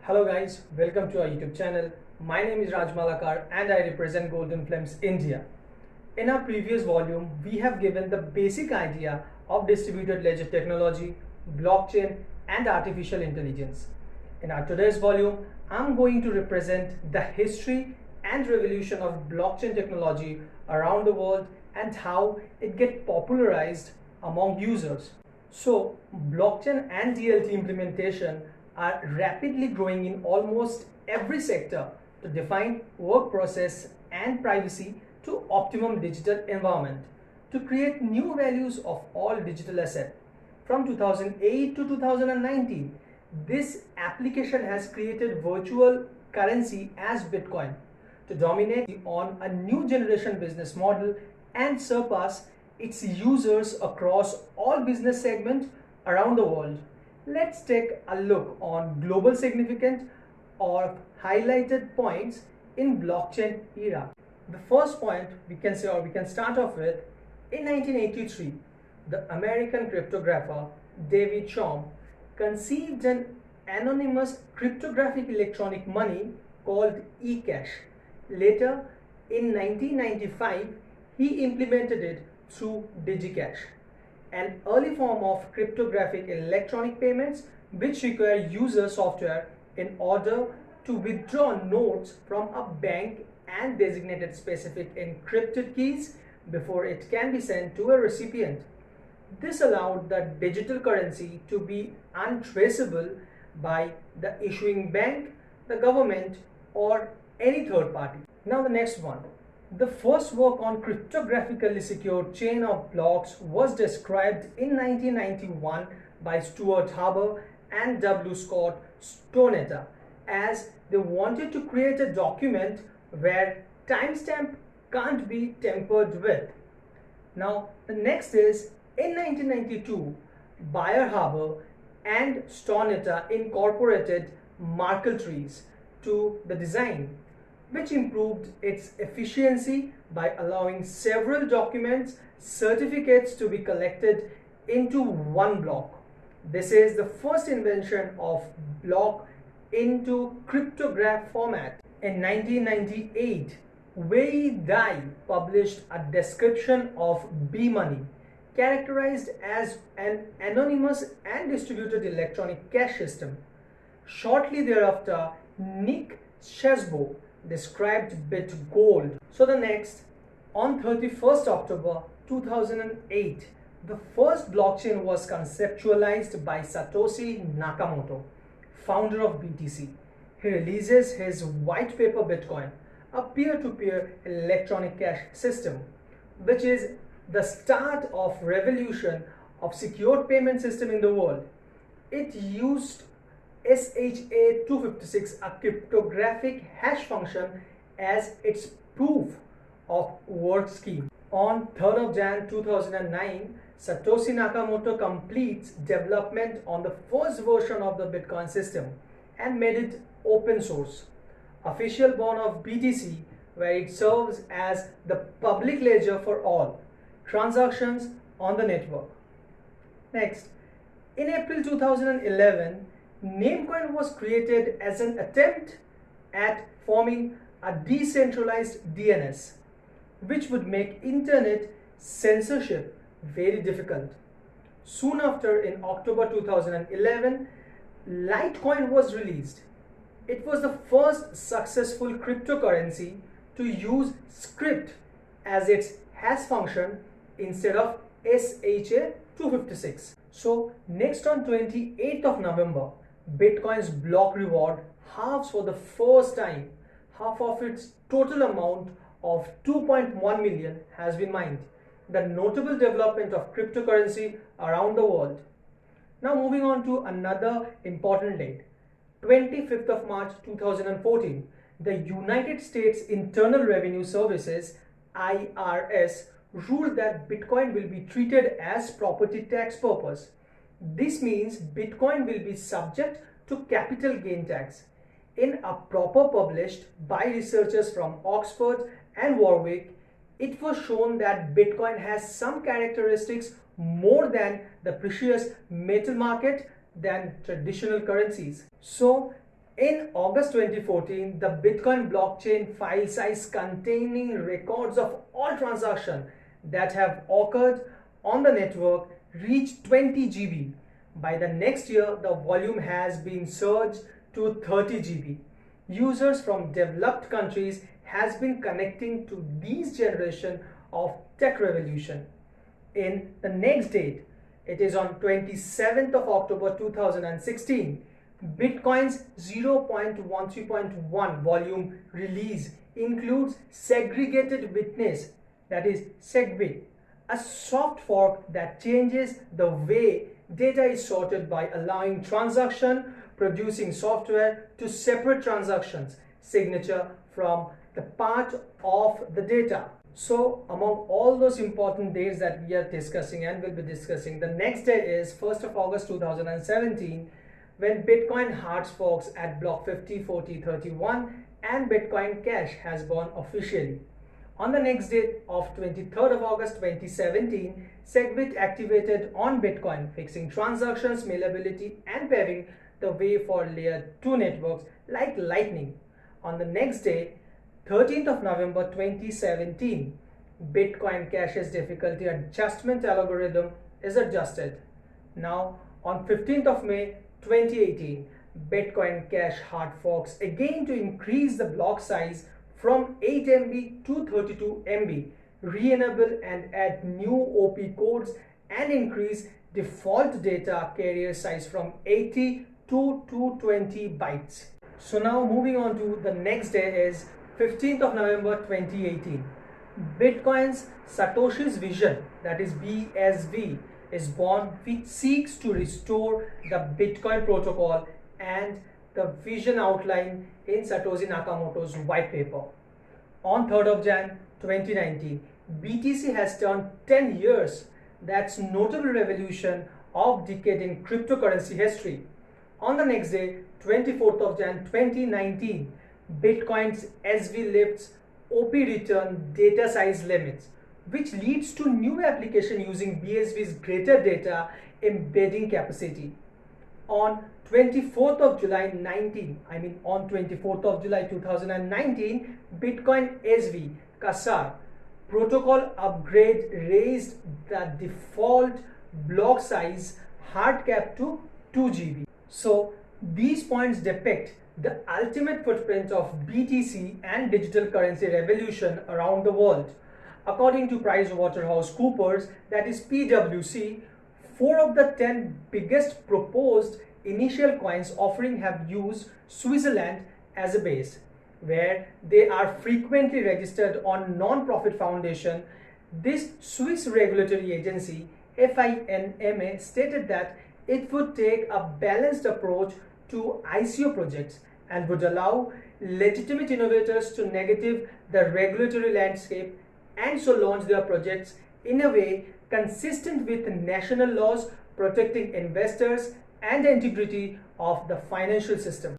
Hello guys, welcome to our YouTube channel. My name is Raj Malakar and I represent Golden Flames India. In our previous volume, we have given the basic idea of distributed ledger technology, blockchain and artificial intelligence. In our today's volume, I'm going to represent the history and revolution of blockchain technology around the world and how it gets popularized among users. So, blockchain and DLT implementation are rapidly growing in almost every sector to define work process and privacy to optimum digital environment to create new values of all digital asset. From 2008 to 2019, this application has created virtual currency as Bitcoin to dominate on a new generation business model and surpass its users across all business segments around the world. Let's take a look on global significant or highlighted points in blockchain era. The first point we can start off with, in 1983, the American cryptographer David Chaum conceived an anonymous cryptographic electronic money called eCash. Later, in 1995, he implemented it through DigiCash, an early form of cryptographic electronic payments which require user software in order to withdraw notes from a bank and designated specific encrypted keys before it can be sent to a recipient. This allowed the digital currency to be untraceable by the issuing bank, the government, or any third party. Now the next one. The first work on cryptographically secured chain of blocks was described in 1991 by Stuart Haber and W. Scott Stonetta, as they wanted to create a document where timestamp can't be tampered with. Now the next is, in 1992, Bayer Haber and Stonetta incorporated Merkle trees to the design, which improved its efficiency by allowing several documents, certificates to be collected into one block. This is the first invention of block into cryptograph format. In 1998, Wei Dai published a description of B-money, characterized as an anonymous and distributed electronic cash system. Shortly thereafter, Nick Szabo described BitGold. So the next, on 31st October 2008, the first blockchain was conceptualized by Satoshi Nakamoto, founder of BTC. He releases his white paper Bitcoin, a peer-to-peer electronic cash system, which is the start of revolution of secure payment system in the world. It used SHA-256, a cryptographic hash function, as its proof of work scheme. On 3rd of Jan 2009, Satoshi Nakamoto completes development on the first version of the Bitcoin system and made it open source, official born of BTC, where it serves as the public ledger for all transactions on the network. Next, in April 2011, Namecoin was created as an attempt at forming a decentralized DNS, which would make internet censorship very difficult. Soon after, in October 2011, Litecoin was released. It was the first successful cryptocurrency to use script as its hash function instead of SHA-256. So next, on 28th of November, Bitcoin's block reward halves for the first time. Half of its total amount of 2.1 million has been mined. The notable development of cryptocurrency around the world. Now moving on to another important date, 25th of March 2014, the United States Internal Revenue Services IRS ruled that Bitcoin will be treated as property tax purpose. This means Bitcoin will be subject to capital gain tax. In a paper published by researchers from Oxford and Warwick, it was shown that Bitcoin has some characteristics more than the precious metal market than traditional currencies. So In August 2014, the Bitcoin blockchain file size containing records of all transactions that have occurred on the network reached 20 GB. By the next year, the volume has been surged to 30 GB. Users from developed countries has been connecting to these generation of tech revolution. In the next date, it is on 27th of October 2016, Bitcoin's 0.13.1 volume release includes segregated witness, that is SegWit, a soft fork that changes the way data is sorted by allowing transaction producing software to separate transactions signature from the part of the data. So among all those important dates that we are discussing and will be discussing, the next day is 1st of August 2017, when Bitcoin hard forks at block 50, 40, 31 and Bitcoin Cash has born officially. On the next date of 23rd of August 2017, SegWit activated on Bitcoin, fixing transaction scalability and paving the way for layer 2 networks like Lightning. On the next day, 13th of November 2017, Bitcoin Cash's difficulty adjustment algorithm is adjusted. Now, on 15th of May 2018, Bitcoin Cash hard forks again to increase the block size from 8 MB to 32 MB, re-enable and add new OP codes and increase default data carrier size from 80 to 220 bytes. So now moving on to the next day is 15th of November 2018. Bitcoin's Satoshi's vision, that is BSV, is born, which seeks to restore the Bitcoin protocol and the vision outlined in Satoshi Nakamoto's white paper. On 3rd of Jan 2019, BTC has turned 10 years. That's notable revolution of decade in cryptocurrency history. On the next day, 24th of Jan 2019, Bitcoin's SV lifts OP return data size limits, which leads to new application using BSV's greater data embedding capacity. On 24th of July 2019, Bitcoin SV Kasar protocol upgrade raised the default block size hard cap to 2 GB. So these points depict the ultimate footprint of BTC and digital currency revolution around the world. According to PricewaterhouseCoopers, that is PwC, 4 of the 10 biggest proposed initial coins offering have used Switzerland as a base, where they are frequently registered on non-profit foundation. This Swiss regulatory agency, FINMA, stated that it would take a balanced approach to ICO projects and would allow legitimate innovators to navigate the regulatory landscape and so launch their projects in a way consistent with national laws protecting investors and the integrity of the financial system.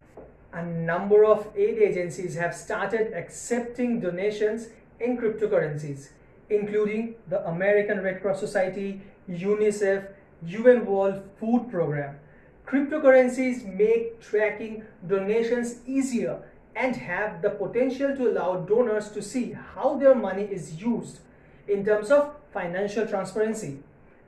A number of aid agencies have started accepting donations in cryptocurrencies, including the American Red Cross Society, UNICEF, UN World Food Program. Cryptocurrencies make tracking donations easier and have the potential to allow donors to see how their money is used in terms of financial transparency.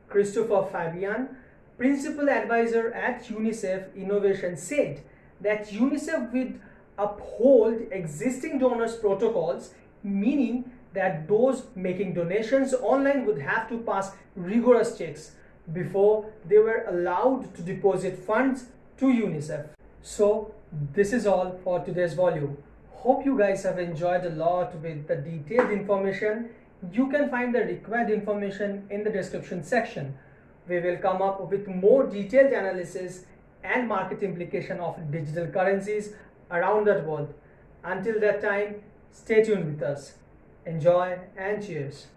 Christopher Fabian, principal advisor at UNICEF Innovation, said that UNICEF would uphold existing donors protocols, meaning that those making donations online would have to pass rigorous checks before they were allowed to deposit funds to UNICEF. So this is all for today's volume. Hope you guys have enjoyed a lot with the detailed information. You can find the required information in the description section. We will come up with more detailed analysis and market implication of digital currencies around the world. Until that time, stay tuned with us. Enjoy and cheers.